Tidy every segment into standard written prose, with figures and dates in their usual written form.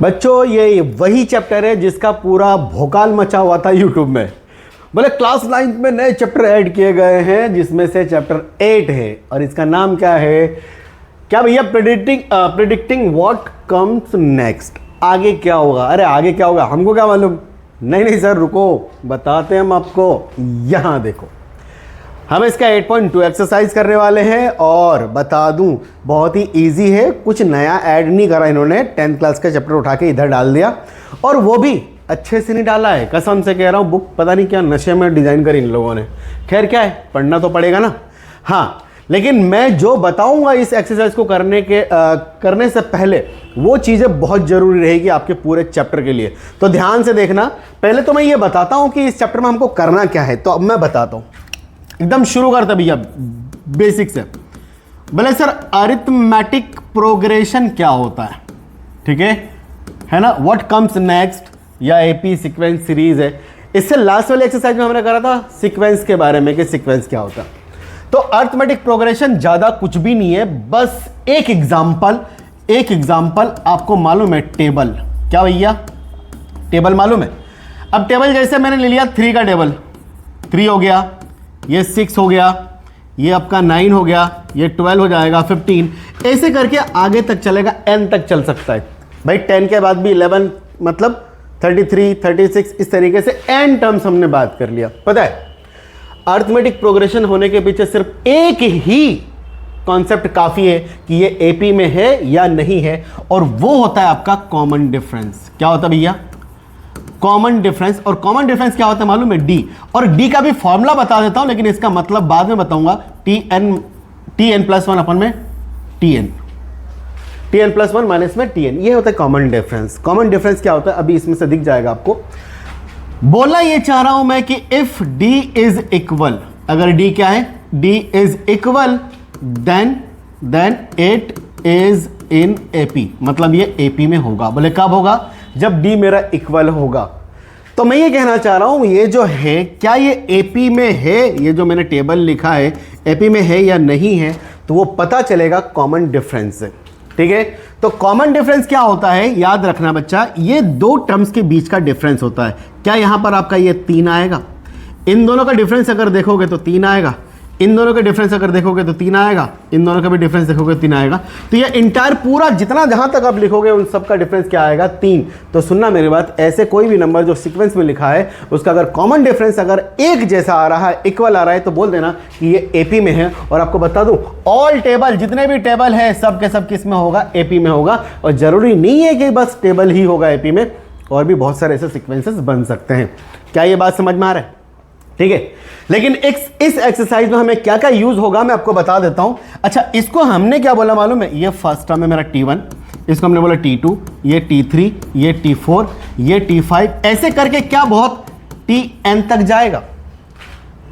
बच्चों ये वही चैप्टर है जिसका पूरा भोकाल मचा हुआ था यूट्यूब में। बोले क्लास 9 में नए चैप्टर ऐड किए गए हैं जिसमें से चैप्टर 8 है और इसका नाम क्या है? क्या भैया? Predicting what comes next. आगे क्या होगा? अरे आगे क्या होगा हमको क्या मालूम? नहीं सर रुको, बताते हैं हम आपको। यहाँ देखो, हम इसका 8.2 एक्सरसाइज करने वाले हैं और बता दूं बहुत ही इजी है, कुछ नया ऐड नहीं करा इन्होंने। 10th क्लास का चैप्टर उठा के इधर डाल दिया और वो भी अच्छे से नहीं डाला है, कसम से कह रहा हूँ। बुक पता नहीं क्या नशे में डिज़ाइन करी इन लोगों ने। खैर क्या है, पढ़ना तो पड़ेगा ना। हाँ, लेकिन मैं जो बताऊंगा इस एक्सरसाइज को करने से पहले वो चीज़ें बहुत ज़रूरी रहेगी आपके पूरे चैप्टर के लिए, तो ध्यान से देखना। पहले तो मैं ये बताता हूँ कि इस चैप्टर में हमको करना क्या है, तो अब मैं बताता हूँ। एकदम शुरू करते भैया बेसिक से। बोले सर अरिथमेटिक प्रोग्रेशन क्या होता है? ठीक है ना। व्हाट कम्स नेक्स्ट या एपी सीक्वेंस सीरीज है। इससे लास्ट वाले एक्सरसाइज में हमने करा था सीक्वेंस के बारे में कि सीक्वेंस क्या होता है। तो अरिथमेटिक प्रोग्रेशन ज्यादा कुछ भी नहीं है, बस एक एग्जांपल आपको मालूम है। टेबल क्या भैया? टेबल मालूम है। अब टेबल जैसे मैंने ले लिया 3 का टेबल, 3 हो गया, ये 6 हो गया, ये आपका 9 हो गया, ये 12 हो जाएगा, 15, ऐसे करके आगे तक चलेगा, n तक चल सकता है भाई। 10 के बाद भी 11 मतलब 33, 36, इस तरीके से n टर्म्स हमने बात कर लिया। पता है अरिथमेटिक प्रोग्रेशन होने के पीछे सिर्फ एक ही कॉन्सेप्ट काफी है कि ये एपी में है या नहीं है, और वो होता है आपका कॉमन डिफरेंस। क्या होता है भैया? Common difference. और कॉमन डिफरेंस क्या होता है मालूम है? डी। और डी का भी फॉर्मूला बता देता हूं, लेकिन इसका मतलब बाद में बताऊंगा। tn प्लस 1 अपन में tn प्लस 1 माइनस में tn, ये होता है कॉमन डिफरेंस। कॉमन डिफरेंस क्या होता है अभी इसमें से दिख जाएगा आपको। बोलना ये चाह रहा हूं मैं कि इफ d इज इक्वल, अगर d क्या है? d is equal then it is in AP, मतलब ये AP में होगा। बोले कब होगा? जब d मेरा इक्वल होगा। तो मैं ये कहना चाह रहा हूं ये जो है, क्या ये AP में है? ये जो मैंने टेबल लिखा है AP में है या नहीं है, तो वो पता चलेगा कॉमन डिफरेंस से। ठीक है, तो कॉमन डिफरेंस क्या होता है याद रखना बच्चा, ये 2 टर्म्स के बीच का डिफरेंस होता है। क्या यहां पर आपका ये 3 आएगा? इन दोनों का डिफरेंस अगर देखोगे तो 3 आएगा, इन दोनों का डिफरेंस अगर देखोगे तो 3 आएगा, इन दोनों का भी डिफरेंस देखोगे 3 आएगा। तो ये इंटायर पूरा जितना जहां तक आप लिखोगे उन सब का डिफरेंस क्या आएगा? 3। तो सुनना मेरी बात, ऐसे कोई भी नंबर जो सीक्वेंस में लिखा है उसका अगर कॉमन डिफरेंस अगर एक जैसा आ रहा है, इक्वल आ रहा है, तो बोल देना कि ये एपी में है। और आपको बता दूं ऑल टेबल, जितने भी टेबल है सब के सब किस में होगा? एपी में होगा। और जरूरी नहीं है कि बस टेबल ही होगा एपी में, और भी बहुत सारे ऐसे सीक्वेंसेस बन सकते हैं। क्या ये बात समझ में आ रहा है? ठीक है, लेकिन इस एक्सरसाइज में हमें क्या क्या यूज होगा मैं आपको बता देता हूं। अच्छा, इसको हमने क्या बोला मालूम है? ये फर्स्ट टर्म है मेरा T1, इसको हमने बोला T2, ये T3, ये T4, ये T5, ऐसे करके क्या बहुत Tn तक जाएगा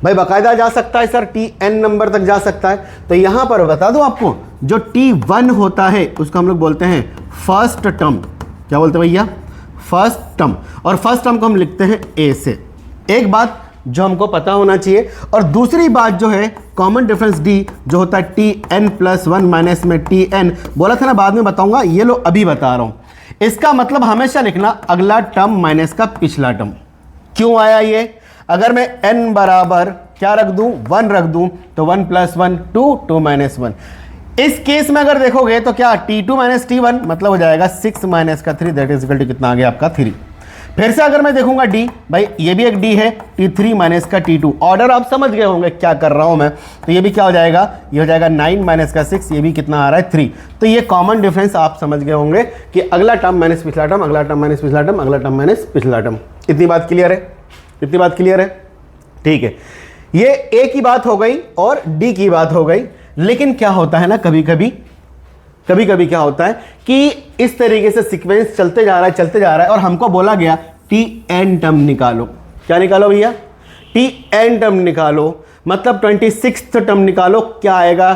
भाई। बाकायदा जा सकता है सर, Tn नंबर तक जा सकता है। तो यहां पर बता दूं आपको, जो T1 होता है उसको हम लोग बोलते हैं फर्स्ट टर्म। क्या बोलते हैं भैया? First term. और फर्स्ट टर्म को हम लिखते हैं A से। एक बात जो हमको पता होना चाहिए। और दूसरी बात जो है कॉमन डिफरेंस D जो होता है Tn प्लस 1 माइनस में Tn, बोला था ना बाद में बताऊंगा, ये लो अभी बता रहा हूं। इसका मतलब हमेशा लिखना अगला टर्म माइनस का पिछला टर्म। क्यों आया ये? अगर मैं n बराबर क्या रख दूं? 1 रख दूं, तो 1 प्लस 1 2, 2 माइनस 1। इस केस में अगर देखोगे तो क्या T2 माइनस T1 मतलब हो जाएगा 6 माइनस का 3, दैट इज इक्वल टू कितना आ गया आपका 3। फिर से अगर मैं देखूंगा D, भाई ये भी एक D है, T3 माइनस का T2। ऑर्डर आप समझ गए होंगे क्या कर रहा हूं मैं। तो ये भी क्या हो जाएगा? ये हो जाएगा 9 माइनस का 6, ये भी कितना आ रहा है? 3। तो ये कॉमन डिफरेंस आप समझ गए होंगे कि अगला टर्म माइनस पिछला टर्म, अगला टर्म माइनस पिछला टर्म, अगला टर्म माइनस पिछला टर्म। इतनी बात क्लियर है? इतनी बात क्लियर है? ठीक है, ये A की बात हो गई और D की बात हो गई। लेकिन क्या होता है ना, कभी कभी क्या होता है कि इस तरीके से सीक्वेंस चलते जा रहा है और हमको बोला गया Tn टर्म निकालो। क्या निकालो भैया? Tn टर्म निकालो, मतलब 26th टर्म निकालो। क्या आएगा?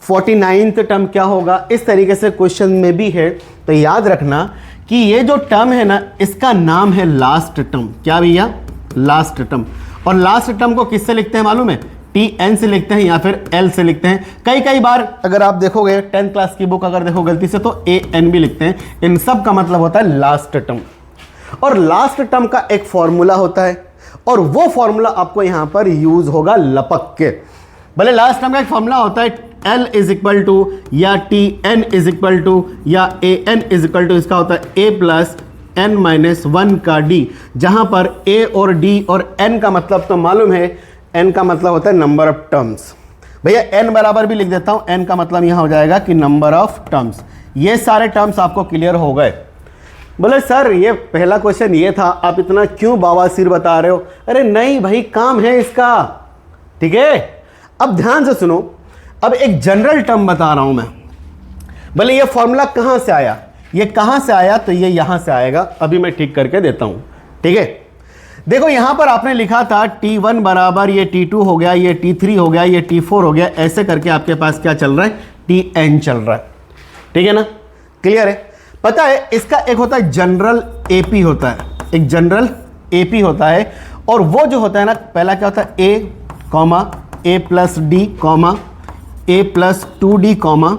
49th टर्म क्या होगा? इस तरीके से क्वेश्चन में भी है। तो याद रखना कि ये जो टर्म है ना, इसका नाम है लास्ट टर्म। क्या भैया? Last term. और लास्ट टर्म को किससे लिखते हैं मालूम है? Tn से लिखते हैं या फिर L से लिखते हैं। कई कई बार अगर आप देखोगे 10th क्लास की बुक अगर देखो गलती से तो An भी लिखते हैं। इन सब का मतलब होता है लास्ट टर्म, और लास्ट टर्म का एक फॉर्मूला होता है और वो फॉर्मूला आपको यहां पर यूज होगा लपक के। भले लास्ट टर्म का एक फॉर्मूला होता है L इज इक्वल टू या Tn इज इक्वल टू या An इज इक्वल टू, इसका होता है A प्लस n माइनस 1 का D, जहां पर A और D और n का मतलब तो मालूम है, n का मतलब होता है नंबर ऑफ टर्म्स। भैया n बराबर भी लिख देता हूं, n का मतलब यहां हो जाएगा कि नंबर ऑफ टर्म्स। ये सारे टर्म्स आपको क्लियर हो गए। बोले सर ये पहला क्वेश्चन ये था, आप इतना क्यों बवासीर बता रहे हो? अरे नहीं भाई, काम है इसका, ठीक है। अब ध्यान से सुनो, अब एक जनरल टर्म बता रहा हूं मैं। भले ये फॉर्मूला कहां से आया, ये कहां से आया, तो ये यहां से आएगा। अभी मैं ठीक करके देता हूं, ठीक है। देखो यहां पर आपने लिखा था T1 बराबर ये T2 हो गया, ये T3 हो गया, ये T4 हो गया, ऐसे करके आपके पास क्या चल रहा है, Tn चल रहा है, ठीक है ना, क्लियर है। पता है इसका एक होता है जनरल AP होता है, एक जनरल AP होता है, और वो जो होता है ना, पहला क्या होता है A comma A plus D comma A plus 2D comma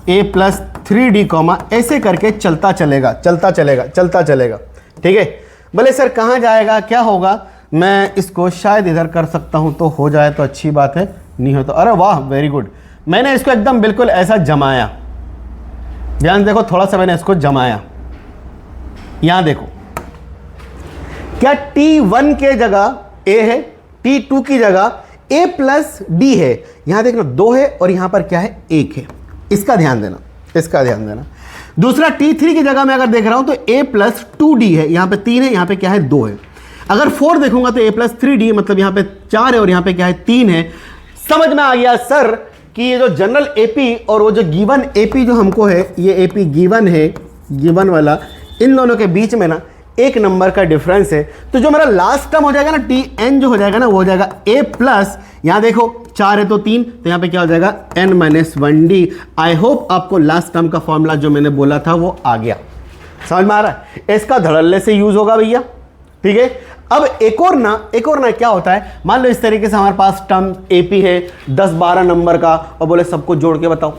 A plus 3D comma, ऐसे करके चलता चलेगा चलता चलेगा चलता चलेगा, ठीक है। भले सर कहाँ जाएगा, क्या होगा, मैं इसको शायद इधर कर सकता हूँ, तो हो जाए तो अच्छी बात है, नहीं हो तो अरे वाह वेरी गुड। मैंने इसको एकदम बिल्कुल ऐसा जमाया, ध्यान देखो थोड़ा सा, मैंने इसको जमाया। यहां देखो क्या T1 के जगह A है, T2 की जगह A प्लस D है, यहां देखना 2 है और यहां पर क्या है 1 है, इसका ध्यान देना, इसका ध्यान देना। दूसरा T3 की जगह मैं अगर देख रहा हूं तो A प्लस 2D है, यहां पे 3 है, यहां पे क्या है 2 है। अगर 4 देखूंगा तो A प्लस 3D मतलब यहां पे 4 है और यहां पे क्या है 3 है। समझ में आ गया सर कि ये जो जनरल AP और वो जो गिवन AP जो हमको है, ये AP गिवन है, गिवन वाला, इन दोनों के बीच में ना एक नंबर का डिफरेंस है। तो जो मेरा लास्ट टर्म हो जाएगा ना Tn जो हो जाएगा ना, वो हो जाएगा A प्लस, यहां देखो 4 है तो 3, तो यहां पे क्या हो जाएगा n minus 1D। I hope आपको लास्ट टर्म का फॉर्मूला जो मैंने बोला था वो आ गया, समझ में आ रहा है। इसका धड़ल्ले से यूज होगा भैया, ठीक है। अब एक और ना क्या होता है, मान लो इस तरीके से हमारे पास टर्म AP है 10-12 नंबर का, और बोले सबको जोड़ के बताओ,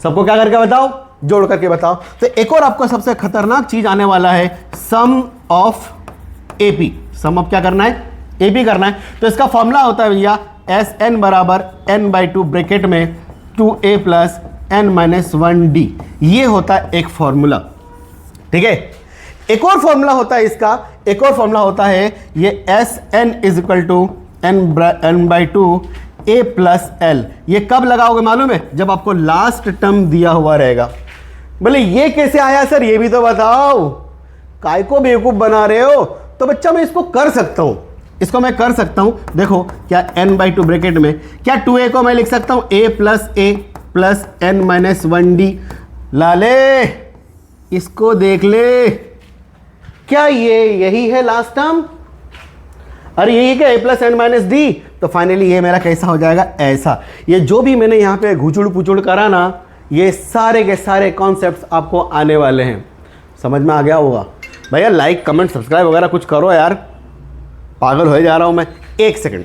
सबको क्या करके बताओ, जोड़ करके बताओ। तो एक और आपको सबसे खतरनाक चीज आने वाला है, सम ऑफ AP। सम ऑफ क्या करना है, AP करना है। तो इसका फॉर्मूला होता है भैया Sn बराबर n/2 ब्रैकेट में 2A plus n minus 1D, ये होता है एक फॉर्मूला, ठीक है। एक और फॉर्मूला होता है इसका, एक और फॉर्मूला होता है ये Sn is equal to n/2 A plus L। ये कब लगाओगे मालूम है, जब आपको लास्ट टर्म दिया हुआ रहेगा। बोले ये कैसे आया सर, ये भी तो बताओ, काय को बेवकूफ बना रहे हो। तो बच्चा मैं इसको कर सकता हूं, इसको मैं कर सकता हूं। देखो क्या n/2 ब्रैकेट में क्या 2A को मैं लिख सकता हूं A plus n minus 1D। लाले इसको देख ले, क्या ये यही है लास्ट टर्म, अरे यही क्या A plus n minus D। तो फाइनली ये मेरा कैसा हो जाएगा, ऐसा। ये जो भी मैंने यहाँ पे घुचुड़ पुचुड़ करा ना, ये सारे के सारे कॉन्सेप्ट्स आपको आने वाले हैं, समझ में आ गया होगा। भैया लाइक कमेंट सब्सक्राइब वगैरह कुछ करो यार, पागल हो जा रहा हूं मैं। एक सेकंड,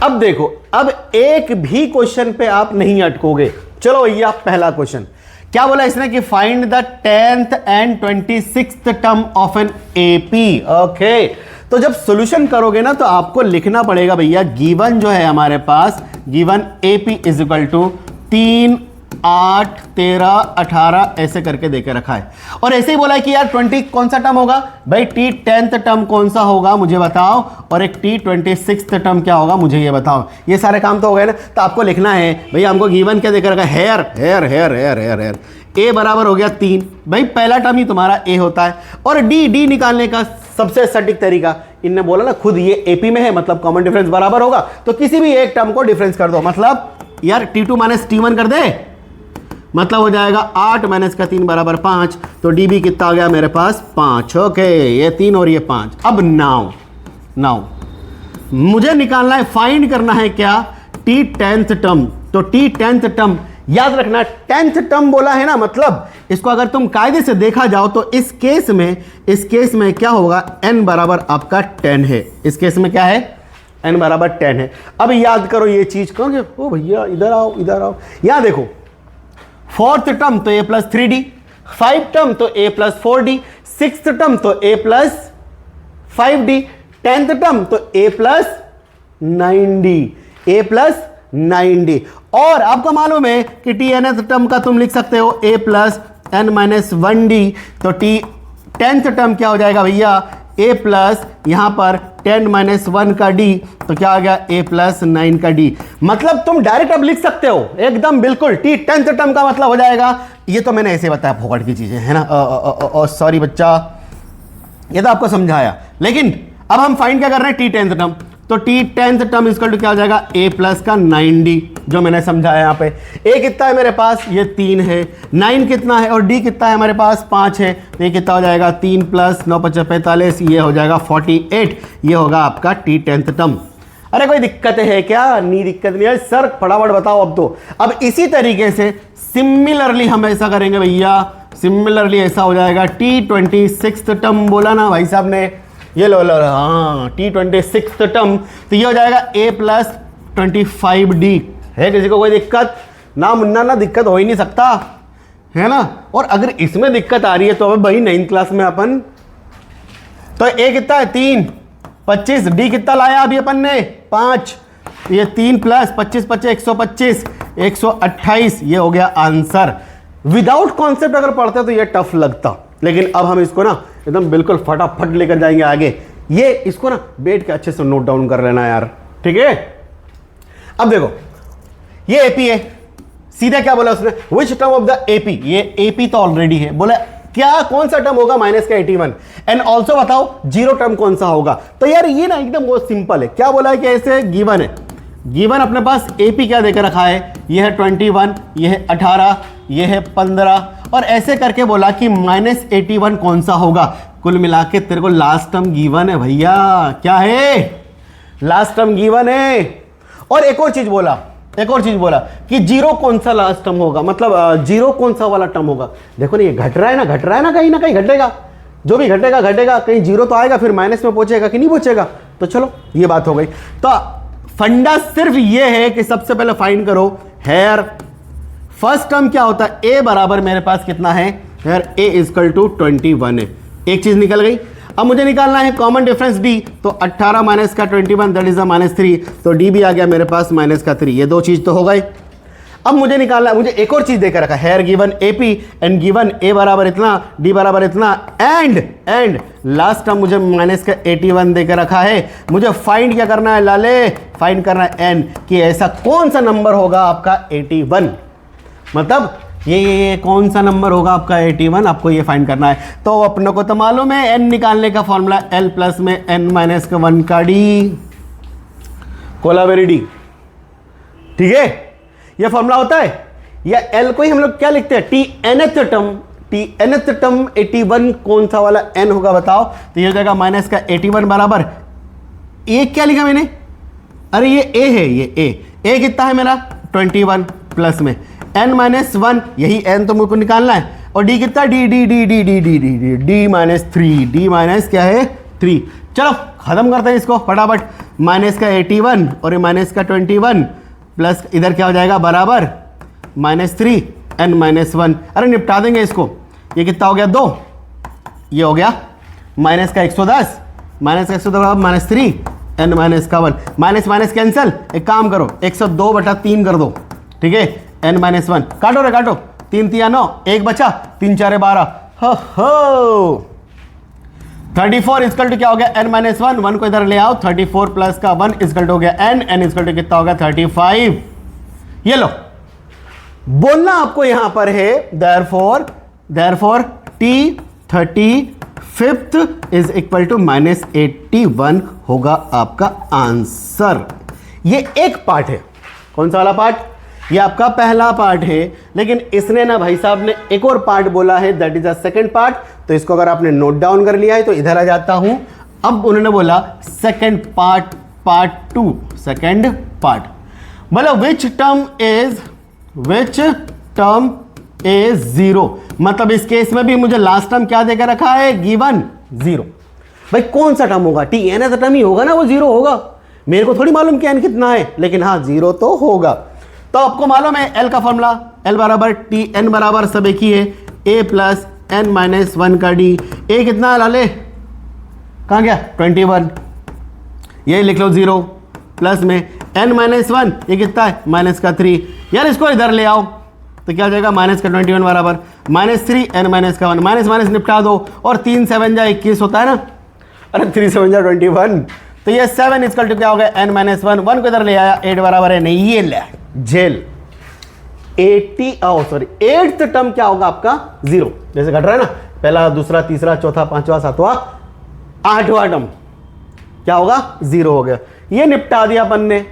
अब देखो, अब एक भी क्वेश्चन पे आप नहीं अटकोगे। चलो भैया पहला क्वेश्चन क्या बोला इसने कि find the 10th and 26th term of an AP। Okay, तो जब सॉल्यूशन करोगे ना तो आपको लिखना पड़ेगा भैया, गिवन जो है हमारे पास, given AP is equal to 3, 8, 13, 18 ऐसे करके देके रखा है। और ऐसे ही बोला है कि यार 20 कौन सा टर्म होगा भाई, T10th टर्म कौन सा होगा मुझे बताओ, और एक T26th टर्म क्या होगा मुझे ये बताओ। ये सारे काम तो हो गए ना। तो आपको लिखना है भैया, हमको गिवन क्या देकर रखा है, here here here here here here. A बराबर हो गया 3, भाई पहला टर्म ही तुम्हारा A होता है। और D निकालने का सबसे सटीक तरीका, इनने बोला ना खुद ये AP में है, मतलब कॉमन डिफरेंस बराबर होगा, तो किसी भी एक टर्म को डिफरेंस कर दो। मतलब यार T2 माइनस T1 कर दे, मतलब हो जाएगा 8 माइनस का 3 बराबर 5। तो DB कितना आ गया मेरे पास 5। ओके, ये 3 और ये 5। अब नाउ मुझे निकालना है, फाइंड करना है क्या, T10th टर्म। तो T10th टर्म याद रखना 10th टर्म बोला है ना, मतलब इसको अगर तुम कायदे से देखा जाओ तो इस केस में क्या होगा, n बराबर आपका 10 है। इस केस में क्या है, n बराबर 10 है। अब याद करो ये चीज, कहोगे ओ भैया इधर आओ इधर आओ, यहां देखो 4th टर्म तो a प्लस 3d, 5 टर्म तो a plus 4d, 6th term तो a plus 5d, 10th term तो a plus 9d, a plus 9d। और आपको मालूम है कि tnth टर्म का तुम लिख सकते हो a plus n minus 1d, तो t 10th टर्म क्या हो जाएगा भैया, a प्लस यहां पर 10 माइनस 1 का d, तो क्या आ गया a प्लस 9 का d। मतलब तुम डायरेक्ट अब लिख सकते हो एकदम बिल्कुल, t 10th टर्म का मतलब हो जाएगा, ये तो मैंने ऐसे बताया फोकट की चीजें है ना, सॉरी बच्चा, ये तो आपको समझाया। लेकिन अब हम फाइंड क्या कर रहे हैं, t 10th टर्म, तो t 10th टर्म इसका क्या हो जाएगा, a प्लस का 9d, जो मैंने समझाया यहाँ पे। a कितना है मेरे पास, ये 3 है, 9 कितना है और d कितना है हमारे पास 5 है, तो ये कितना हो जाएगा 3 प्लस 9 5 45, ये हो जाएगा 48, ये होगा आपका t 10th टर्म। अरे कोई दिक्कत है क्या, नहीं दिक्कत नहीं है सर, फटाफट बताओ अब तो। अब इसी तरीके से सिमिलरली हम ऐसा करेंगे भैया, सिमिलरली ऐसा हो जाएगा t 26th टर्म बोला ना भाई साहब ने, ये लो हाँ t 26th टर्म, तो ये हो जाएगा a प्लस 25d। है किसी को कोई दिक्कत, ना मुन्ना ना दिक्कत हो ही नहीं सकता है ना। और अगर इसमें दिक्कत आ रही है तो अब भाई 9th क्लास में अपन, तो a कितना है 3 25, d कितना लाया अभी अपन ने 5, ये 3 प्लस 25 25 125 128, ये हो गया आंसर। विदाउट कॉन्सेप्ट अगर पढ़ते तो ये टफ लगता, लेकिन अब हम इसको ना एकदम बिल्कुल फटाफट लेकर जाएंगे आगे। ये इसको ना बैठ के अच्छे से नोट डाउन कर लेना यार, ठीक है। अब देखो ये एपी है, सीधा क्या बोला उसने, which term of the AP, ये एपी तो ऑलरेडी है, बोला क्या कौन सा टर्म होगा माइनस का 81, एंड ऑल्सो बताओ जीरो टर्म कौन सा होगा। तो यार ये ना एकदम बहुत सिंपल है, क्या बोला है कि ऐसे गिवन है, गिवन अपने पास एपी क्या देकर रखा है, ये है 21, ये है 18, ये है 15, और ऐसे करके बोला कि माइनस 81 कौन सा होगा। कुल मिला के तेरे को लास्ट टर्म गिवन है भैया, क्या है लास्ट टर्म गिवन है। और एक और चीज बोला कि जीरो कौन सा लास्ट टर्म होगा, मतलब जीरो कौन सा वाला टर्म होगा। देखो ना ये घट रहा है ना कहीं ना कहीं घटेगा, जो भी घटेगा कहीं जीरो तो आएगा, फिर माइनस में पहुंचेगा कि नहीं पहुंचेगा। तो चलो ये बात हो गई। तो फंडा सिर्फ ये है कि सबसे पहले फाइंड करो हेयर फर्स्ट टर्म क्या होता है, ए बराबर मेरे पास कितना है हेयर, ए इक्वल टू 21 है, एक चीज निकल गई। अब मुझे निकालना है कॉमन डिफरेंस डी, तो 18 माइनस का 21 दैट इज अ -3, तो डी भी आ गया मेरे पास -3, ये दो चीज तो हो गई। अब मुझे निकालना, मुझे एक और चीज देकर रखा, here given AP and given a बराबर इतना, डी बराबर इतना, एंड लास्ट टर्म मुझे माइनस का 81 देकर रखा है। मुझे फाइंड क्या करना है लाले, फाइंड करना है एन, कि ऐसा कौन सा नंबर होगा आपका 81, मतलब ये कौन सा नंबर होगा आपका 81, आपको ये फाइंड करना है। तो अपने को तो मालूम है एन निकालने का फॉर्मूला एल प्लस में एन माइनस का 1 का डी, कोलावेरी डी, ठीक है, ये फॉर्मूला होता है। या एल को ही हम लोग क्या लिखते हैं, टी एनथ टर्म 81 कौन सा वाला एन होगा बताओ, तो ये हो जाएगा माइनस का 81 बराबर, ए क्या लिखा मैंने, अरे ये ए है, ये ए कितना है मेरा 21 प्लस में n माइनस 1, यही n तो मुझको निकालना है, और d कितना डी माइनस 3, डी माइनस क्या है 3। चलो खत्म करते हैं इसको फटाफट, माइनस का 81 और ये माइनस का 21 प्लस इधर क्या हो जाएगा बराबर -3 n माइनस 1, अरे निपटा देंगे इसको। ये कितना हो गया 2, ये हो गया माइनस का 110 बराबर -3 n माइनस का 1, माइनस कैंसिल, एक काम करो 102/3 कर दो, ठीक है, n माइनस 1 काटो रे काटो, 3 3 9, 1 बचा, 3 4 12, हो 34 इक्वल टू क्या हो गया n माइनस 1 को इधर ले आओ, 34 प्लस का 1 इक्वल टू हो गया n इक्वल टू कितना होगा 35। ये लो बोलना आपको यहां पर है therefore t 35th is equal to -81 होगा आपका आंसर। ये एक पार्ट है, कौन सा वाला पार्ट, ये आपका पहला पार्ट है, लेकिन इसने ना भाई साहब ने एक और पार्ट बोला है, that is the second part. तो इसको अगर आपने नोट डाउन कर लिया है तो इधर आ जाता हूं। अब उन्होंने बोला सेकंड पार्ट 2, सेकंड पार्ट, बोला which term is which term is 0, मतलब इस केस में भी मुझे लास्ट टर्म क्या देकर रखा है, गिवन 0। भाई कौन सा टर्म होगा, टी एन टर्म ही होगा ना, वो 0 होगा। मेरे को थोड़ी मालूम कि एन कितना है, लेकिन हाँ 0 तो होगा। तो आपको मालूम है एल का फॉर्मूला, एल बराबर टी एन बराबर सब एक ही है, ए प्लस एन माइनस 1 का डी। ए कितना है लाले, कहाँ गया, 21, ये लिख लो 0 प्लस में एन माइनस 1, ये कितना है माइनस का 3। यार इसको इधर ले आओ तो क्या हो जाएगा, माइनस का 21 बराबर माइनस 3 एन माइनस का 1, माइनस माइनस निपटा दो और 3 7 जा 21 होता है ना, अरे 3 7 जा 21, तो ये 7 इक्वल टू क्या हो गया, एन माइनस 1, 1 को इधर ले आया, 8 बराबर है, नहीं ये ले जेल 8th टर्म क्या होगा आपका 0, जैसे घट रहा है ना, पहला दूसरा तीसरा चौथा पांचवा सातवां आठवां टर्म क्या होगा 0 हो गया, ये निपटा दिया अपन ने।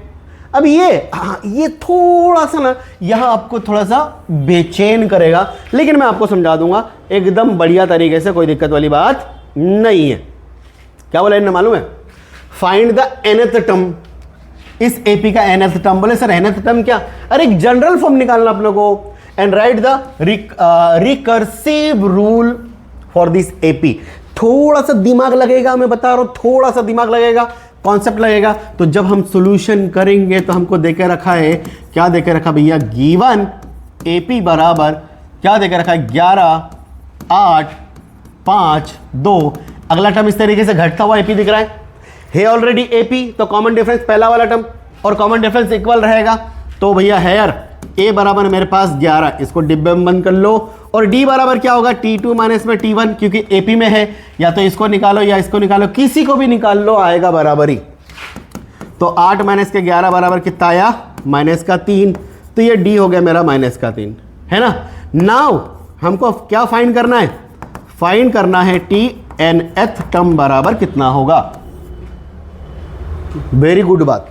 अब ये थोड़ा सा ना यहां आपको थोड़ा सा बेचैन करेगा, लेकिन मैं आपको समझा दूंगा एकदम बढ़िया तरीके से, कोई दिक्कत वाली बात नहीं है। क्या बोला इन्हें मालूम है, फाइंड द nth टर्म, इस एपी का nth टर्म। बोले सर nth टर्म क्या, अरे एक जनरल फॉर्म निकालना अपने को, and right the recursive rule for this AP. थोड़ा सा दिमाग लगेगा, मैं बता रहा हूं, थोड़ा सा दिमाग लगेगा, कॉन्सेप्ट लगेगा। तो जब हम सॉल्यूशन करेंगे तो हमको देके रखा है, क्या देके रखा भैया, गिवन एपी बराबर क्या देके रखा है, 11 8 5 2। अगला टर्म इस तरीके से घटता हुआ एपी दिख रहा है ऑलरेडी एपी, तो कॉमन डिफरेंस पहला वाला टर्म और कॉमन डिफरेंस इक्वल रहेगा। तो भैया हेयर ए बराबर मेरे पास 11, इसको डिब्बे में बंद कर लो, और डी बराबर क्या होगा, T2 माइनस में T1, क्योंकि एपी में है, या तो इसको निकालो या इसको निकालो, किसी को भी निकाल लो आएगा बराबर ही। तो 8 माइनस के 11 बराबर कितना आया, माइनस का 3, तो ये डी हो गया मेरा माइनस का 3, है ना। नाउ हमको क्या फाइंड करना है, फाइंड करना है TNth टर्म बराबर कितना होगा। वेरी गुड बात।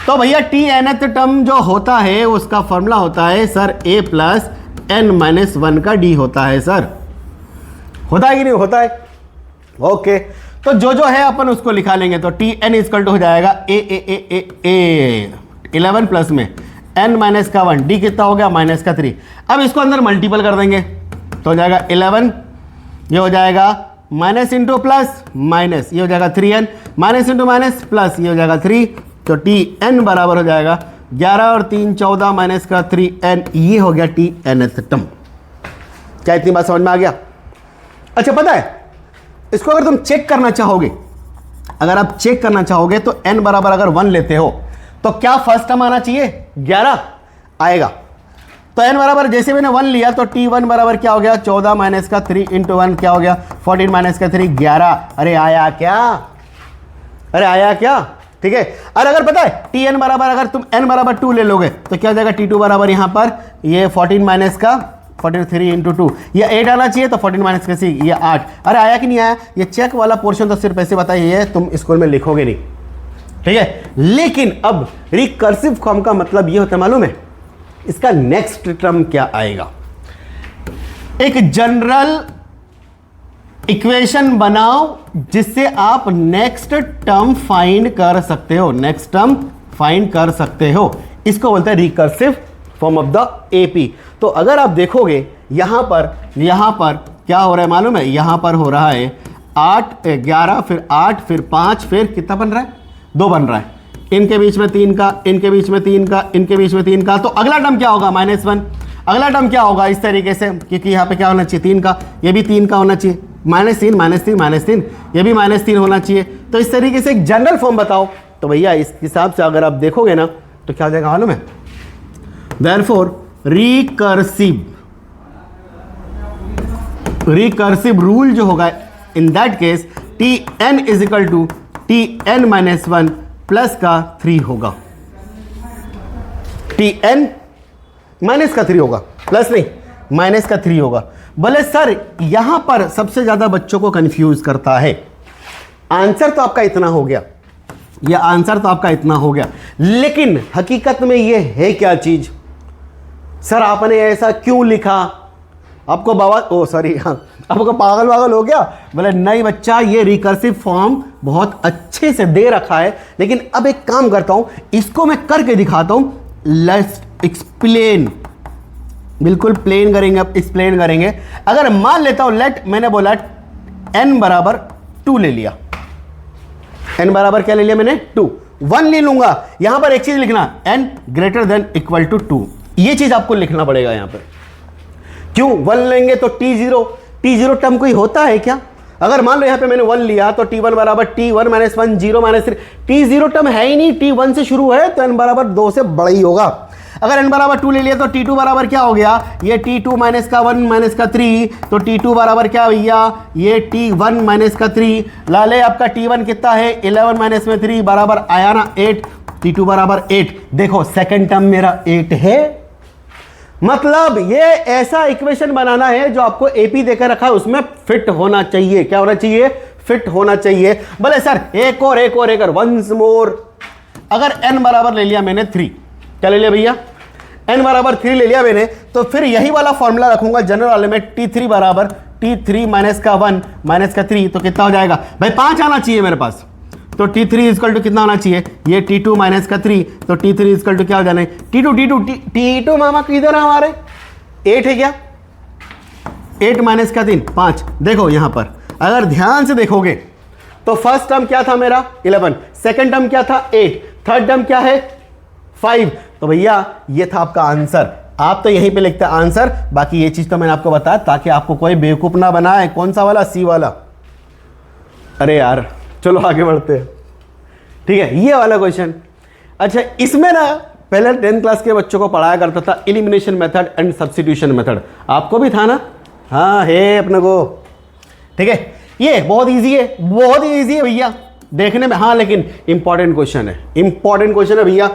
तो भैया TNth टर्म जो होता है उसका फॉर्मूला होता है sir a plus N minus 1 का डी होता है सर, होता है कि नहीं होता है, ओके। तो जो है अपन उसको लिखा लेंगे, तो Tn इक्वल टू हो जाएगा ए 11 प्लस में n माइनस का 1, डी कितना हो गया माइनस का 3। अब इसको अंदर मल्टीपल कर देंगे तो हो जाएगा 11, ये हो जाएगा माइनस इंटू प्लस माइनस, ये हो जाएगा 3n, minus into minus plus, ये हो जाएगा 3, तो Tn बराबर हो जाएगा 11 और 3 14 माइनस का 3n, ये हो गया Tnth टर्म। क्या इतनी बात समझ में आ गया। अच्छा पता है, इसको अगर तुम चेक करना चाहोगे, अगर आप चेक करना चाहोगे तो n बराबर अगर 1 लेते हो तो क्या फर्स्ट टर्म आना चाहिए, 11 आएगा। तो n बराबर जैसे मैंने 1 लिया तो T1 बराबर क्या हो गया, 14 माइनस का 3 इंटू 1 क्या हो गया, 14 माइनस का 3 11। अरे आया क्या, अरे आया क्या, ठीक है। और अगर पता है Tn बराबर अगर तुम n बराबर 2 ले लोगे तो क्या हो जाएगा, T2 बराबर यहां पर ये 14 माइनस का 43 इंटू 2, ये 8 आना चाहिए, तो 14 माइनस का 6 ये 8। अरे आया कि नहीं आया। ये चेक वाला पोर्शन तो सिर्फ ऐसे बताइए, तुम स्कूल में लिखोगे नहीं, ठीक है। लेकिन अब रिकर्सिव फॉर्म का मतलब ये होता है मालूम है, इसका नेक्स्ट टर्म क्या आएगा। एक जनरल इक्वेशन बनाओ जिससे आप नेक्स्ट टर्म फाइंड कर सकते हो, नेक्स्ट टर्म फाइंड कर सकते हो, इसको बोलते हैं recursive form of the AP. तो अगर आप देखोगे यहां पर क्या हो रहा है मालूम है, यहां पर हो रहा है 8 11 फिर 8 फिर 5 फिर कितना बन रहा है, 2 बन रहा है, इनके बीच में 3 का, इनके बीच में 3 का, इनके बीच में 3 का। तो अगला टर्म क्या होगा, -1। अगला टर्म क्या होगा इस तरीके से, क्योंकि यहाँ पे क्या होना चाहिए 3 का, ये भी 3 का होना चाहिए, -3 -3 -3, ये भी -3 होना चाहिए। तो इस तरीके से एक जनरल फॉर्म बताओ। तो भैया इस हिसाब से अगर आप देखोगे ना तो क्या हो जाएगा मालूम है, देयरफॉर रिकर्सिव रूल जो होगा in that case Tn is equal to Tn minus 1 plus का 3 होगा, Tn माइनस का 3 होगा, प्लस नहीं माइनस का 3 होगा। बोले सर यहां पर सबसे ज्यादा बच्चों को कंफ्यूज करता है, आंसर तो आपका इतना हो गया, यह आंसर तो आपका इतना हो गया, लेकिन हकीकत में यह है क्या चीज, सर आपने ऐसा क्यों लिखा, आपको आपको पागल हो गया। बोले नहीं बच्चा, ये रिकर्सिव फॉर्म बहुत अच्छे से दे रखा है, लेकिन अब एक काम करता हूं, इसको मैं करके दिखाता हूं। एक्सप्लेन, बिल्कुल प्लेन करेंगे, अब एक्सप्लेन करेंगे। अगर मान लेता हूं लेट, मैंने बोला n बराबर 2 ले लिया, n बराबर क्या ले लिया मैंने 2, 1 ले लूंगा। यहां पर एक चीज लिखना, n greater than equal to 2, ये चीज आपको लिखना पड़ेगा यहां पर। क्यों 1 लेंगे तो t0 टर्म कोई होता है क्या? अगर मान लो यहां पे मैंने 1 लिया तो t1 बराबर t1 minus 1 0 minus 3, t0 term है ही नहीं, t1 से शुरू है तो n बराबर 2 से बड़ा ही होगा। अगर n बराबर 2 ले लिया तो t2 बराबर क्या हो गया, ये t2 माइनस का 1 माइनस का 3, तो t2 बराबर क्या भैया, ये t1 माइनस का 3। लाले आपका t1 कितना है, 11 माइनस में 3 बराबर आया ना 8, t2 बराबर 8। देखो सेकंड टर्म मेरा 8 है, मतलब ये ऐसा इक्वेशन बनाना है जो आपको एपी देकर रखा है उसमें फिट होना चाहिए। क्या होना चाहिए, फिट होना चाहिए। बोले सर एक और वंस मोर, अगर n बराबर ले लिया मैंने 3, क्या ले लिया भैया, n बराबर 3 ले लिया मैंने, तो फिर यही वाला फॉर्मूला रखूंगा जनरल वाले में, t3 बराबर t3 माइनस का 1 माइनस का 3, तो कितना हो जाएगा भाई 5 आना चाहिए मेरे पास। तो t3 इक्वल टू कितना होना चाहिए, ये t2 माइनस का 3, तो t3 इक्वल टू क्या हो जाना है, t2 मामा किधर है हमारे, 8 है क्या, 8 माइनस का 3 5। देखो यहां पर अगर ध्यान से देखोगे तो फर्स्ट टर्म क्या था मेरा 11, सेकंड टर्म क्या था 8, थर्ड टर्म क्या है 5। तो भैया ये था आपका आंसर। आप तो यहीं पे लिखते हैं आंसर, बाकी ये चीज तो मैंने आपको बताया ताकि आपको कोई बेवकूफ ना बनाए। कौन सा वाला, सी वाला। अरे यार चलो आगे बढ़ते हैं, ठीक है, ये वाला क्वेश्चन। अच्छा इसमें ना पहले 10th क्लास के बच्चों को पढ़ाया करता था elimination method and substitution method, आपको भी था ना, हाँ है अपने को, ठीक है। ये बहुत इजी है, बहुत ही इजी है भैया देखने में, हाँ लेकिन इंपॉर्टेंट क्वेश्चन है, इंपॉर्टेंट क्वेश्चन है भैया।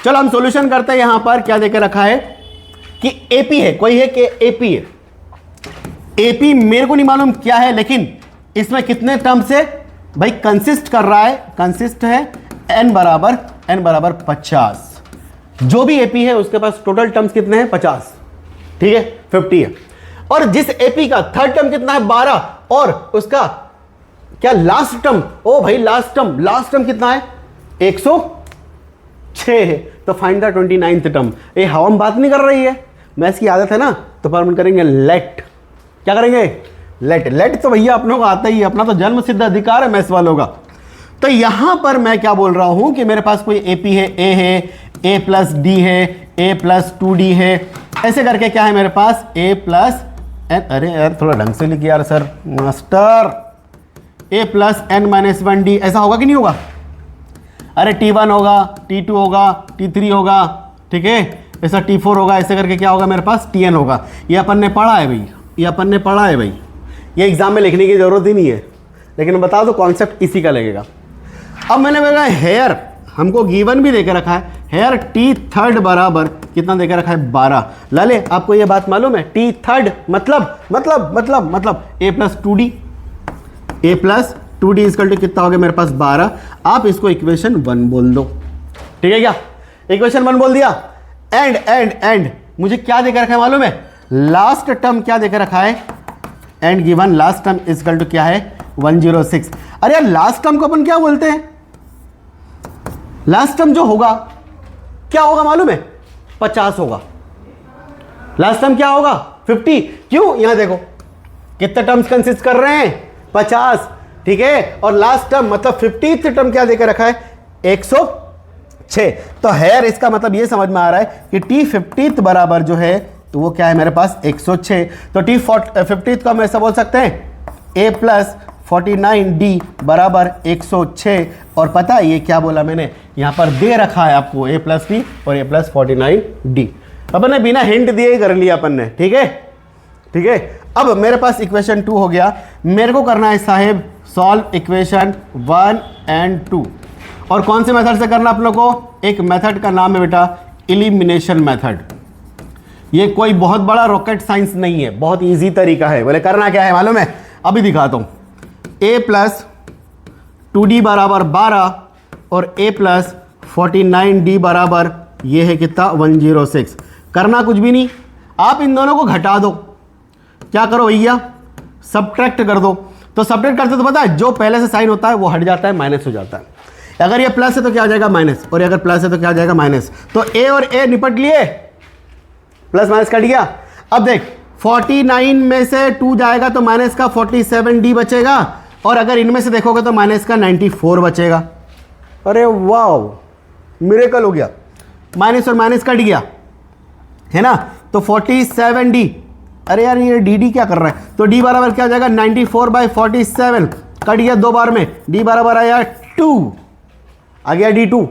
चलो हम सॉल्यूशन करते हैं। यहां पर क्या देकर रखा है कि एपी है, कोई है कि एपी है, एपी मेरे को नहीं मालूम क्या है, लेकिन इसमें कितने टर्म से भाई कंसिस्ट कर रहा है, कंसिस्ट है n बराबर 50। जो भी एपी है उसके पास टोटल टर्म्स कितने हैं 50, ठीक है 50 है। और जिस एपी का थर्ड टर्म कितना है 12, और उसका क्या लास्ट टर्म, ओ भाई लास्ट टर्म कितना है 106 है। तो फाइंड द 29th टर्म। ये हवा में बात नहीं कर रही है, मैथ्स की आदत है ना, तो पर हम करेंगे लेट। क्या करेंगे, लेट तो भैया अपनों को आता ही है, अपना तो जन्म सिद्ध अधिकार है मैथ्स वालों का। तो यहां पर मैं क्या बोल रहा हूं कि मेरे पास कोई एपी है, ए है, ए प्लस डी है, ए प्लस 2d है, ऐसे करके क्या है मेरे पास ए प्लस एन, अरे यार थोड़ा ढंग से लिखिए यार सर मास्टर, ए प्लस एन माइनस 1d, ऐसा होगा कि नहीं होगा, अरे t1 होगा, t2 होगा, t3 होगा, ठीक है, ऐसा t4 होगा, ऐसे करके क्या होगा मेरे पास tn होगा। ये अपन ने पढ़ा है भाई, ये अपन ने पढ़ा है भाई, ये एग्जाम में लिखने की जरूरत ही नहीं है, लेकिन बता दो कॉन्सेप्ट इसी का लगेगा। अब मैंने बोला हेयर, हमको गिवन भी देकर रखा है, हेयर टी थर्ड बराबर कितना देकर रखा है 12। लाले आपको ये बात मालूम है, टी थर्ड मतलब a plus 2d, a plus 2d equal to कितना हो गया मेरे पास 12। आप इसको इक्वेशन 1 बोल दो, ठीक है क्या, इक्वेशन 1 बोल दिया। एंड मुझे क्या देकर रखा है मालूम है, लास्ट टर्म क्या देकर रखा है, and given last term equal to क्या है 106। अरे यार लास्ट टर्म को अपन क्या बोलते हैं, लास्ट टर्म जो होगा क्या होगा मालूम है 50 होगा, लास्ट टर्म क्या होगा 50। क्यों, यहां देखो कितने टर्म्स कंसिस्ट कर रहे हैं 50, ठीक है, और लास्ट टर्म मतलब 50th टर्म क्या देकर रखा है 106। तो हेयर इसका मतलब ये समझ में आ रहा है कि टी 50th बराबर जो है तो वो क्या है मेरे पास 106। तो टी 50th को हम ऐसा बोल सकते हैं ए प्लस 49d बराबर 106। और पता है ये क्या बोला मैंने, यहां पर दे रखा है आपको ए प्लस डी और ए प्लस 49d, अपन ने बिना हिंट दिए ही कर लिया अपन ने, ठीक है। अब मेरे पास इक्वेशन 2 हो गया, मेरे को करना है साहेब सॉल्व इक्वेशन 1 एंड 2। और कौन से मेथड से करना आप लोग को, एक मेथड का नाम है बेटा एलिमिनेशन मेथड। ये कोई बहुत बड़ा रॉकेट साइंस नहीं है, बहुत इजी तरीका है। बोले करना क्या है मालूम है, अभी दिखाता हूं। ए प्लस 2d बराबर 12 और ए प्लस 49d बराबर ये है कितना 106। करना कुछ भी नहीं, आप इन दोनों को घटा दो, क्या करो भैया सब्ट्रैक्ट कर दो। तो सब्ट्रैक्ट करते तो पता है जो पहले से साइन होता है वो हट जाता है, माइनस हो जाता है। अगर ये प्लस है तो क्या आ जाएगा माइनस, और अगर प्लस है तो क्या आ जाएगा माइनस। तो ए और ए निपट लिए, प्लस माइनस कट गया। अब देख 49 में से 2 जाएगा तो माइनस का 47D बचेगा, और अगर इनमें से देखोगे तो माइनस का 94 बचेगा। अरे वाह, मिरेकल हो गया, माइनस और माइनस कट गया है ना। तो 47D, अरे यार ये डी क्या कर रहा है, तो डी बराबर क्या हो जाएगा 94/47, कट गया 2 बार में, डी बराबर आया 2, आ गया D2,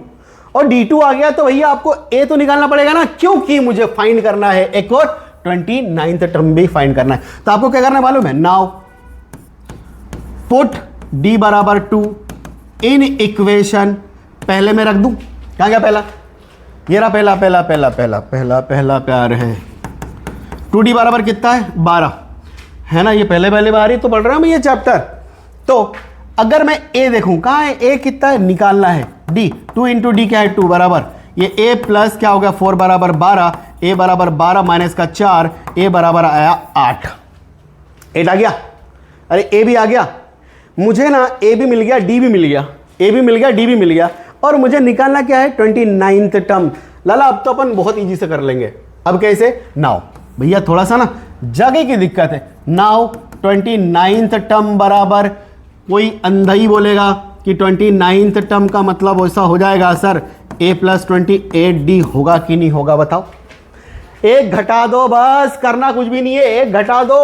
और D2 आ गया तो भैया आपको A तो निकालना पड़ेगा ना, क्योंकि मुझे फाइंड करना है एक और 29th टर्म भी फाइंड करना है। तो आपको क्या करना है मालूम है, नाउ पुट D बराबर 2 इन इक्वेशन, पहले मैं रख दूं, कहां गया पहला, ये रहा पहला पहला पहला पहला पहला पहला प्यार है। 2D बराबर कितना है 12 है ना, ये पहले पहले बार ही तो पढ़ रहा हूं मैं ये चैप्टर। तो अगर मैं A देखूं, कहां है A, कितना है निकालना है D, 2 इंटू डी क्या है 2 बराबर, ये A प्लस क्या हो गया 4 बराबर 12, A बराबर 12 माइनस का 4, A बराबर आया 8 आ गया। अरे A भी आ गया, मुझे ना A भी मिल गया, D भी मिल गया, A भी मिल गया, D भी मिल गया, और मुझे निकालना क्या है 29th टर्म। लाला अब तो अपन बहुत इजी से कर लेंगे। अब कैसे, नाउ भैया थोड़ा सा ना जगह की दिक्कत है। नाउ 29th टर्म बराबर, कोई अंधा ही बोलेगा कि 29th टर्म का मतलब ऐसा हो जाएगा सर A प्लस 28D होगा कि नहीं होगा, बताओ। एक घटा दो बस, करना कुछ भी नहीं है, एक घटा दो,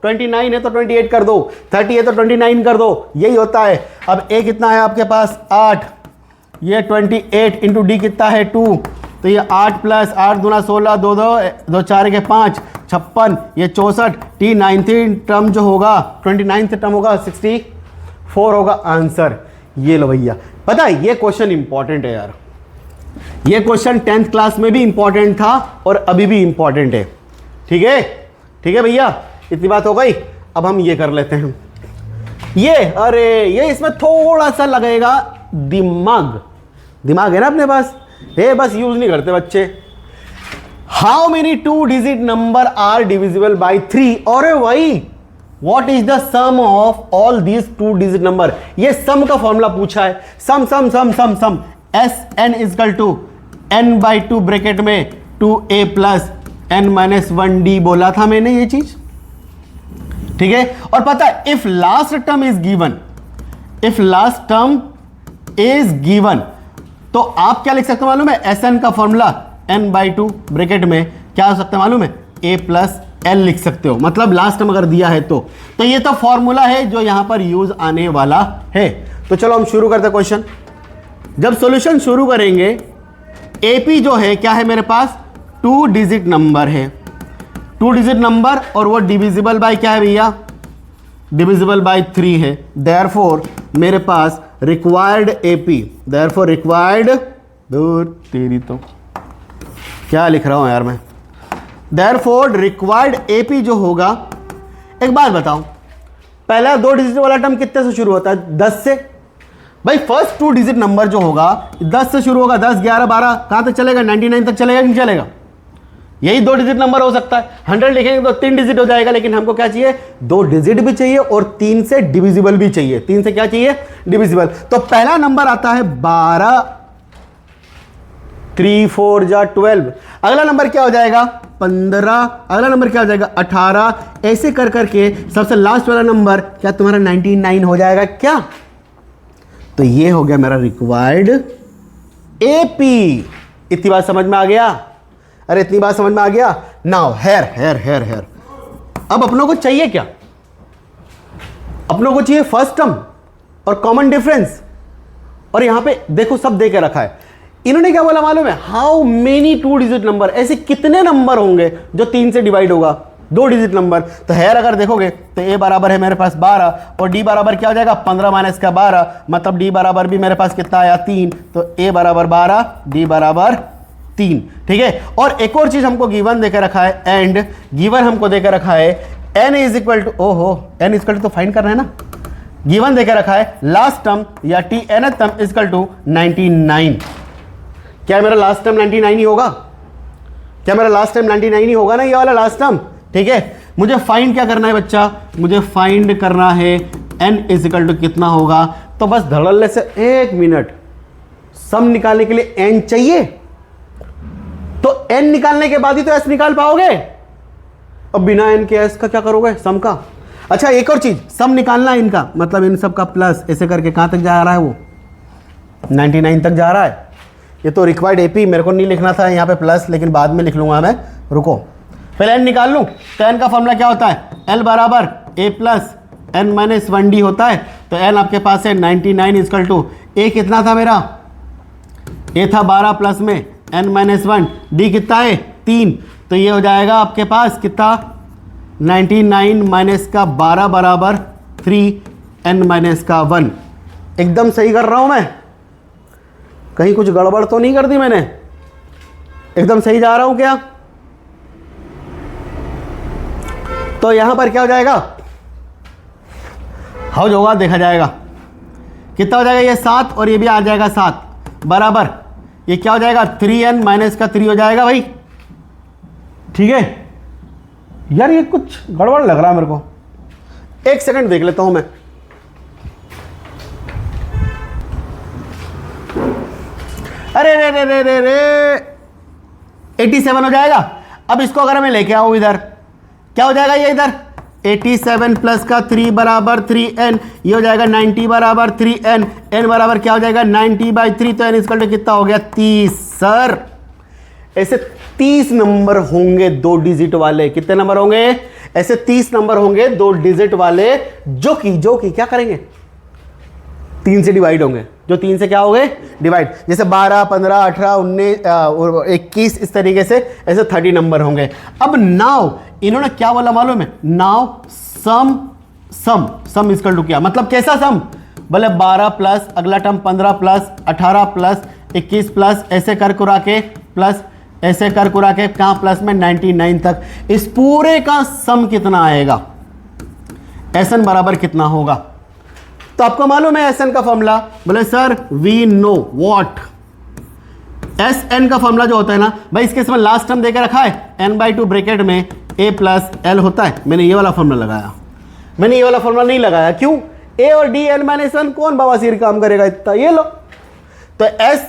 29 है तो 28 कर दो, 30 है तो 29 कर दो, यही होता है। अब A कितना है आपके पास 8, ये 28 इंटू डी कितना है 2, तो ये 8 प्लस 8 दूना 16, 2 2 4 के 5 56, ये 64, T19 टर्म जो होगा 29th टर्म होगा 64 होगा आंसर। ये लो भैया, पता है ये क्वेश्चन इंपॉर्टेंट है यार, ये क्वेश्चन 10th क्लास में भी इंपॉर्टेंट था और अभी भी इंपॉर्टेंट है। ठीक है, ठीक है भैया, इतनी बात हो गई। अब हम ये कर लेते हैं, ये अरे ये इसमें थोड़ा सा लगेगा दिमाग, दिमाग है ना अपने पास, ये बस यूज नहीं करते बच्चे। How many 2 digit number are divisible by 3, और भाई what is the sum of all these 2 digit number, ये सम का फॉर्मूला पूछा है। Sum sum sum sum sum s n equal to n by 2 bracket में 2a plus n minus 1d बोला था मैंने ये चीज, ठीक है। और पता है if last term is given, if last term is given, तो आप क्या लिख सकते हो मालूम है, एस एन का फॉर्मूला n बाई 2 ब्रैकेट में क्या हो सकता है मालूम है, a प्लस एल लिख सकते हो, मतलब लास्ट टर्म अगर दिया है तो ये तो फॉर्मूला है जो यहां पर यूज आने वाला है। तो चलो हम शुरू करते हैं क्वेश्चन। जब सॉल्यूशन शुरू करेंगे, एपी जो है क्या है मेरे पास 2 डिजिट नंबर है, 2 डिजिट नंबर, और वो डिविजिबल बाय क्या है भैया, डिविजिबल बाय 3 है। देयरफॉर मेरे पास रिक्वायर्ड एपी, देयरफॉर रिक्वायर्ड, दूर तेरी तो क्या लिख रहा हूं यार मैं, देयरफॉर रिक्वायर्ड एपी जो होगा, एक बात बताओ, पहला 2 डिजिट वाला टर्म कितने से शुरू होता है, 10 से। भाई फर्स्ट 2 डिजिट नंबर जो होगा 10 से शुरू होगा, 10 11 12 कहां तक चलेगा, 99 तक चलेगा कि नहीं चलेगा, यही 2 डिजिट नंबर हो सकता है। 100 लिखेंगे तो 3 डिजिट हो जाएगा, लेकिन हमको क्या चाहिए, 2 डिजिट भी चाहिए और 3 से डिविजिबल भी चाहिए, 3 से क्या चाहिए, डिविजिबल। तो पहला नंबर आता है 12, 3 4 जा 12, अगला नंबर क्या हो जाएगा 15, अगला नंबर क्या हो जाएगा 18, ऐसे कर करके सबसे लास्ट वाला नंबर क्या तुम्हारा 99 हो जाएगा क्या। तो ये हो गया मेरा रिक्वायर्ड एपी। इतनी बात समझ में आ गया, अरे इतनी बात समझ में आ गया। Now here here here here, अब अपनों को चाहिए क्या, अपनों को चाहिए फर्स्ट टर्म और कॉमन डिफरेंस, और यहां पे देखो सब दे के रखा है। इन्होंने क्या बोला मालूम है, हाउ मेनी 2 डिजिट नंबर, ऐसे कितने नंबर होंगे जो 3 से डिवाइड होगा, 2 डिजिट नंबर। तो हेयर अगर देखोगे तो a बराबर है मेरे पास 12, और d बराबर क्या हो जाएगा 15 माइनस का 12, मतलब d बराबर भी मेरे पास कितना आया 3, तो a बराबर 12, d बराबर 3, ठीक है। और एक और चीज हमको गिवन देकर रखा है, एंड गिवन हमको देकर रखा है n इज इक्वल टू, ओहो n इज इक्वल टू तो फाइंड करना है ना, गिवन देकर रखा है लास्ट टर्म या T N term is equal to 99। क्या मेरा लास्ट टर्म 99 ही होगा, क्या मेरा लास्ट टर्म 99 ही होगा ना, ये वाला लास्ट टर्म, ठीक है। मुझे फाइंड क्या करना है बच्चा, मुझे फाइंड करना है n इज इक्वल टू कितना होगा। तो बस धड़ल्ले से 1 मिनट, सम निकालने के लिए n चाहिए, तो n निकालने के बाद ही तो s निकाल पाओगे। अब बिना n के s का क्या करोगे, सम का। अच्छा एक और चीज, सम निकालना है इनका, मतलब इन सब का प्लस ऐसे करके कहां तक जा रहा है, वो 99 तक जा रहा है। ये तो रिक्वायर्ड एपी मेरे को नहीं लिखना था यहाँ पे प्लस, लेकिन बाद में लिख लूंगा मैं, रुको। पहले n निकाल लूँ। तो n का फॉर्मूला क्या होता है, l बराबर a plus n minus 1d होता है। तो n आपके पास है 99 इक्वल टू a कितना था मेरा, a था 12 प्लस में n माइनस 1, d कितना है 3। तो ये हो जाएगा आपके पास कितना, 99 माइनस का 12 बराबर 3, n माइनस का 1। एकदम सही कर रहा हूँ मैं, कहीं कुछ गड़बड़ तो नहीं कर दी मैंने, एकदम सही जा रहा हूं क्या। तो यहां पर क्या हो जाएगा, हाउस होगा देखा जाएगा, कितना हो जाएगा ये 7 और ये भी आ जाएगा 7 बराबर, ये क्या हो जाएगा 3n माइनस का 3 हो जाएगा भाई। ठीक है यार, ये कुछ गड़बड़ लग रहा है मेरे को, एक सेकंड देख लेता हूं मैं। अरे रे रे रे रे रे 87 हो जाएगा। अब इसको अगर मैं लेके आऊं इधर, क्या हो जाएगा ये इधर 87 प्लस का 3 बराबर 3n, ये हो जाएगा 90 बराबर 3n, n बराबर क्या हो जाएगा 90/3। तो n इक्वल टू कितना हो गया 30। सर ऐसे 30 नंबर होंगे 2 डिजिट वाले, कितने नंबर होंगे ऐसे 30 नंबर होंगे 2 डिजिट वाले, जो कि क्या करेंगे 3 से डिवाइड होंगे, जो 3 से क्या हो गए डिवाइड, जैसे 12 15 18 19 और 21 इस तरीके से ऐसे 30 नंबर होंगे। अब नाउ इन्होंने क्या बोला मालूम है, नाउ सम इक्वल टू क्या, मतलब कैसा सम, बोले 12 प्लस अगला टर्म 15 प्लस 18 प्लस 21 प्लस ऐसे कर कुरा के प्लस ऐसे कर कुरा के कहां प्लस में 99 तक, इस पूरे का सम कितना आएगा, एसएन बराबर कितना होगा। तो आपको मालूम है एस एन का फॉर्मूला, बोले sir we know what, S N का फॉर्मूला जो होता है ना भाई, इसके इसमें लास्ट टर्म देकर रखा है n/2 ब्रैकेट में a प्लस एल होता है। मैंने ये वाला फॉर्मूला लगाया, मैंने ये वाला फॉर्मूला नहीं लगाया, क्यों, a और d n-1 कौन बवासीर काम करेगा इतना, ये लो। तो s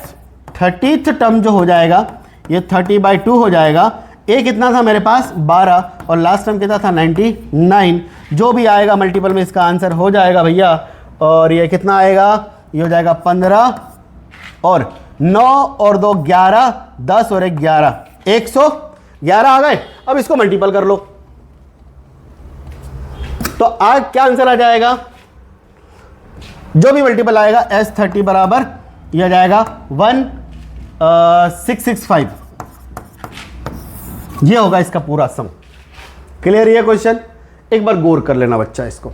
30th टर्म जो हो जाएगा ये 30/2 हो जाएगा। a कितना था मेरे पास 12 और लास्ट टर्म कितना था 99, जो भी आएगा मल्टीपल में इसका आंसर हो जाएगा भैया। और ये कितना आएगा, ये हो जाएगा 15 और 9 और 2 11, 10 और 1 11, 111 आ गए। अब इसको मल्टीपल कर लो, तो आज क्या आंसर आ जाएगा, जो भी मल्टीपल आएगा S30 बराबर यह जाएगा 1665, ये होगा इसका पूरा सम। क्लियर ये क्वेश्चन, एक बार गौर कर लेना बच्चा इसको,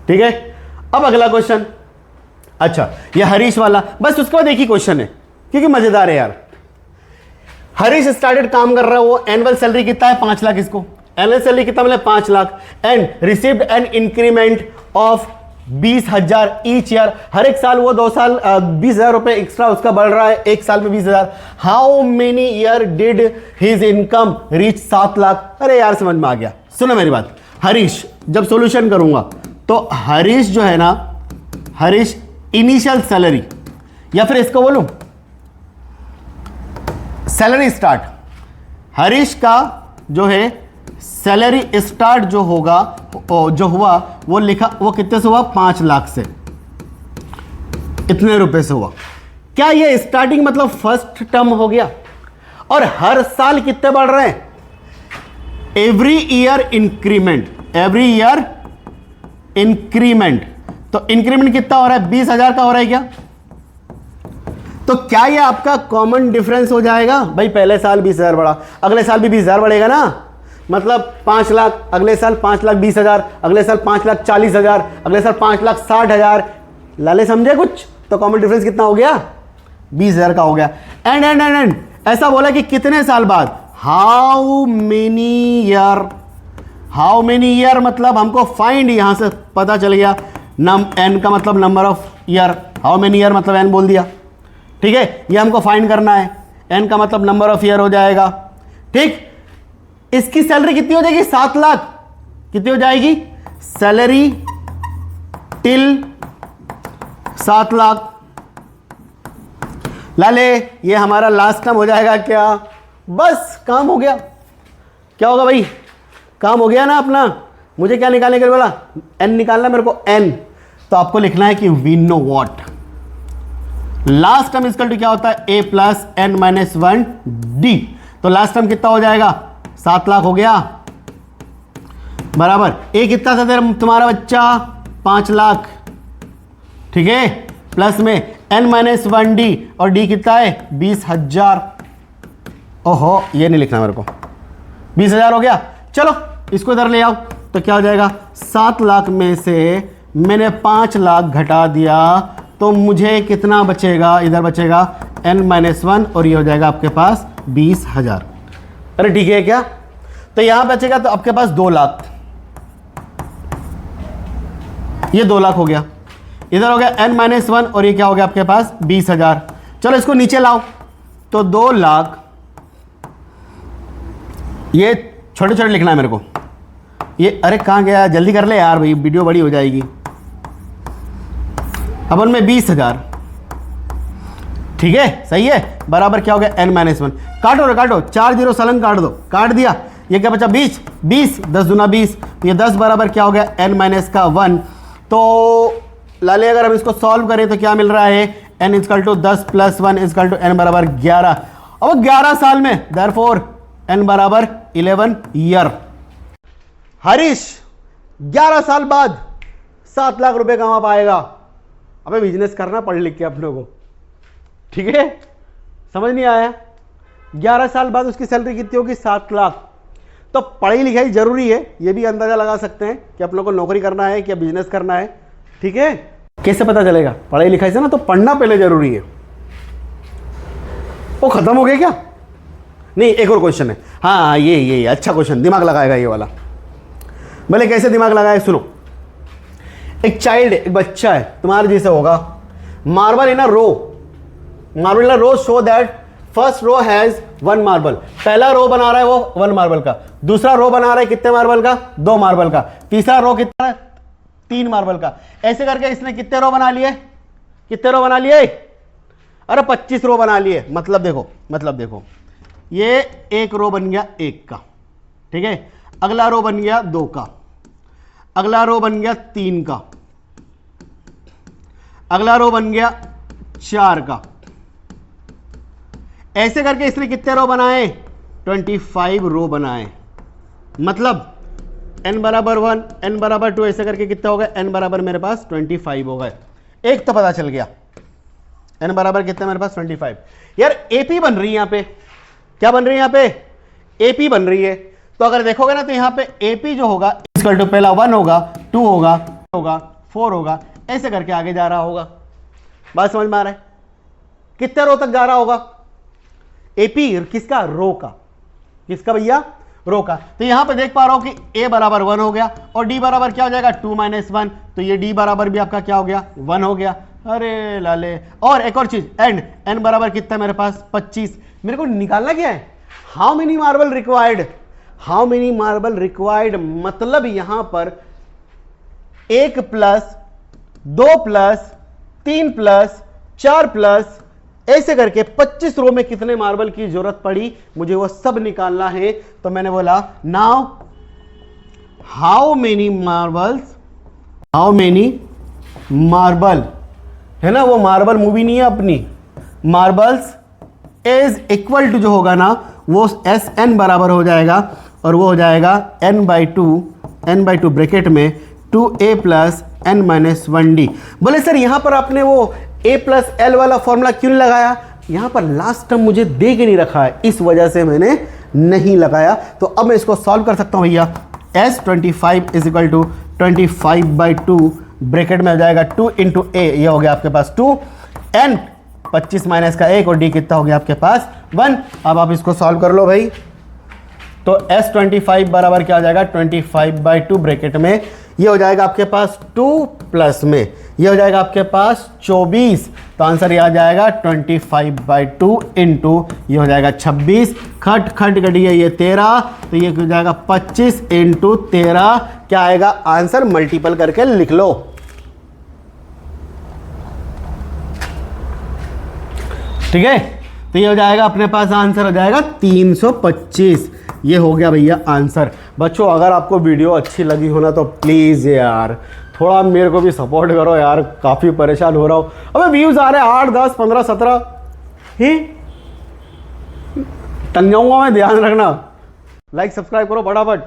ठीक है। अब अगला क्वेश्चन, अच्छा ये हरीश वाला, बस उसके बाद एक ही क्वेश्चन है क्योंकि मजेदार है यार। हरीश स्टार्टेड काम कर रहा है, वो एनुअल सैलरी कितना है 5 लाख, इसको एनुअल सैलरी कितना मिला 5 lakh, and received an increment of 20,000 each year, हर एक साल वो 2 साल 20,000 रुपए एक्स्ट्रा उसका बढ़ रहा है, एक साल में 20,000। How many year did his income reach 7 lakh. अरे यार समझ में आ गया, सुनो मेरी बात। हरीश जब सॉल्यूशन करूंगा तो हरीश जो है ना, हरीश इनिशियल सैलरी, या फिर इसको बोलूं सैलरी स्टार्ट, हरीश का जो है सैलरी स्टार्ट जो होगा जो हुआ वो लिखा, वो कितने से हुआ 5 लाख से, इतने रुपए से हुआ। क्या ये स्टार्टिंग मतलब फर्स्ट टर्म हो गया, और हर साल कितने बढ़ रहे हैं, every year increment, every year increment. तो इंक्रीमेंट कितना हो रहा है 20,000 का हो रहा है क्या, तो क्या ये आपका कॉमन डिफरेंस हो जाएगा भाई, पहले साल 20,000 बढ़ा, अगले साल भी 20,000 बढ़ेगा ना, मतलब 5 लाख, अगले साल 5,20,000, अगले साल 5,40,000, अगले साल 5,60,000। लाले समझे कुछ, तो कॉमन डिफरेंस कितना हो गया 20,000 का हो गया। एंड एंड एंड एंड ऐसा बोला कि कितने साल बाद, how many year, how many year मतलब हमको फाइंड, यहां से पता चल गया एन का मतलब number of year, how many year मतलब एन बोल दिया, ठीक है। ये हमको फाइंड करना है, एन का मतलब नंबर ऑफ ईयर हो जाएगा, ठीक। इसकी सैलरी कितनी हो जाएगी 7 लाख, कितनी हो जाएगी सैलरी टिल 7 लाख। लाले ये हमारा लास्ट टर्म हो जाएगा क्या, बस काम हो गया। क्या होगा भाई, काम हो गया ना अपना। मुझे क्या निकालने के लिए बोला, n निकालना मेरे को, n। तो आपको लिखना है कि we know what last term equal to क्या होता है, a plus n minus 1 d। तो लास्ट टर्म कितना हो जाएगा, 7 लाख हो गया, बराबर a कितना था तेरा तुम्हारा बच्चा, 5 लाख, ठीक है, प्लस में n माइनस 1 d, और d कितना है 20,000। ओहो ये नहीं लिखना मेरे को, 20,000 हो गया। चलो इसको इधर ले आओ, तो क्या हो जाएगा, 7 लाख में से मैंने 5 लाख घटा दिया, तो मुझे कितना बचेगा, इधर बचेगा n माइनस 1, और ये हो जाएगा आपके पास 20,000। अरे ठीक है क्या, तो यहां बचेगा तो आपके पास 2 लाख, ये 2 लाख हो गया, इधर हो गया n माइनस 1, और ये क्या हो गया आपके पास 20,000। चलो इसको नीचे लाओ, तो 2 लाख, ये छोटे छोटे लिखना है मेरे को, ये अरे कहाँ गया, जल्दी कर ले यार भाई, वीडियो बड़ी हो जाएगी। अपन में 20,000, ठीक है, सही है, बराबर क्या हो गया n माइनस 1। काटो रे काटो, 4 जीरो सलन काट दो, काट दिया, ये क्या बचा 20, 10 दूना 20, ये 10 बराबर क्या हो गया n माइनस का 1। तो लाले अगर हम इसको सॉल्व करें तो क्या मिल रहा है, n equal to 10 plus 1 equal to n बराबर 11। अब 11 साल में देयरफॉर n बराबर 11 ईयर। हरीश 11 साल बाद 7 लाख रुपए कमा पाएगा। अबे बिजनेस करना पढ़ लिख के अपने को, ठीक है, समझ नहीं आया। 11 साल बाद उसकी सैलरी कितनी होगी, 7 लाख। तो पढ़ाई लिखाई जरूरी है, ये भी अंदाजा लगा सकते हैं कि आप लोग को नौकरी करना है क्या बिजनेस करना है, ठीक है। कैसे पता चलेगा, पढ़ाई लिखाई से ना, तो पढ़ना पहले जरूरी है। वो खत्म हो गया क्या, नहीं एक और क्वेश्चन है, हाँ ये अच्छा क्वेश्चन, दिमाग लगाएगा ये वाला। भले कैसे दिमाग लगाए, सुनो। एक चाइल्ड, एक बच्चा है तुम्हारे जैसे होगा, marble in a row, marble in a row show that first row has 1 marble. पहला रो बना रहा है वो 1 मार्बल का, दूसरा रो बना रहा है कितने मार्बल का, 2 मार्बल का, तीसरा रो कितना है 3 मार्बल का। ऐसे करके इसने कितने रो बना लिए, कितने रो बना लिए, अरे 25 रो बना लिए। मतलब देखो ये एक रो बन गया 1 का, ठीक है, अगला रो बन गया 2 का, अगला रो बन गया 3 का, अगला रो बन गया 4 का। ऐसे करके इसने कितने रो बनाए, 25 रो बनाए। मतलब n बराबर 1, n बराबर 2, ऐसे करके कितना हो गया, n बराबर मेरे पास 25 हो गए। एक तो पता चल गया, n बराबर कितना मेरे पास 25। यार एपी बन रही है यहां पे, क्या बन रही है यहां पे, एपी बन रही है। तो अगर देखोगे ना तो यहां पे एपी जो होगा इक्वल टू पहला 1 होगा, 2 होगा, 4 होगा, ऐसे करके आगे जा रहा होगा। बात समझ में आ रहा है, कितने रो तक जा रहा होगा एपी, किसका, रो का, किसका भैया, रो का। तो यहां पे देख पा रहा हूं कि a बराबर 1 हो गया, और d बराबर क्या हो जाएगा 2 माइनस 1, तो ये d बराबर भी आपका क्या हो गया 1 हो गया। अरे लाले, और एक और चीज, एंड n बराबर कितना मेरे पास 25। मेरे को निकालना क्या है, how many marble required, how many marble required. मतलब यहां पर 1 प्लस 2 प्लस 3 प्लस 4 प्लस, ऐसे करके 25 रो में कितने मार्बल की जरूरत पड़ी, मुझे वो सब निकालना है। तो मैंने बोला now how many marbles, how many marble, है ना, वो मार्बल मूवी नहीं है अपनी, मार्बल्स इज इक्वल टू जो होगा ना वो एस एन बराबर हो जाएगा, और वो हो जाएगा n/2 ब्रैकेट में 2a plus n minus 1d। बोले सर यहां पर आपने वो a प्लस एल वाला फॉर्मूला क्यों लगाया, यहां पर लास्ट टर्म मुझे दे के नहीं रखा है, इस वजह से मैंने नहीं लगाया। तो अब मैं इसको सॉल्व कर सकता हूं भैया, s25 is equal to 25/2 bracket में हो जाएगा 2 इंटू ए, ये हो गया आपके पास 2, n 25 माइनस का 1, और d कितना हो गया आपके पास 1। अब आप इसको सॉल्व कर लो भाई, तो s25 बराबर क्या हो जाएगा 25/2 ब्रैकेट में, ये हो जाएगा आपके पास 2 प्लस में ये हो जाएगा आपके पास 24। तो आंसर ये आ जाएगा 25/2 इंटू ये हो जाएगा 26, खट खट कटिए ये 13, तो ये हो जाएगा 25 इंटू 13, क्या आएगा आंसर, मल्टीपल करके लिख लो। ठीक है, तो ये हो जाएगा अपने पास आंसर हो जाएगा 325। ये हो गया भैया आंसर। बच्चों अगर आपको वीडियो अच्छी लगी हो ना तो प्लीज़ यार थोड़ा मेरे को भी सपोर्ट करो यार, काफ़ी परेशान हो रहा हूँ। अबे व्यूज़ आ रहे हैं 8, 10, 15, 17 ही टंग जाऊँगा मैं, ध्यान रखना। लाइक सब्सक्राइब करो फटाफट।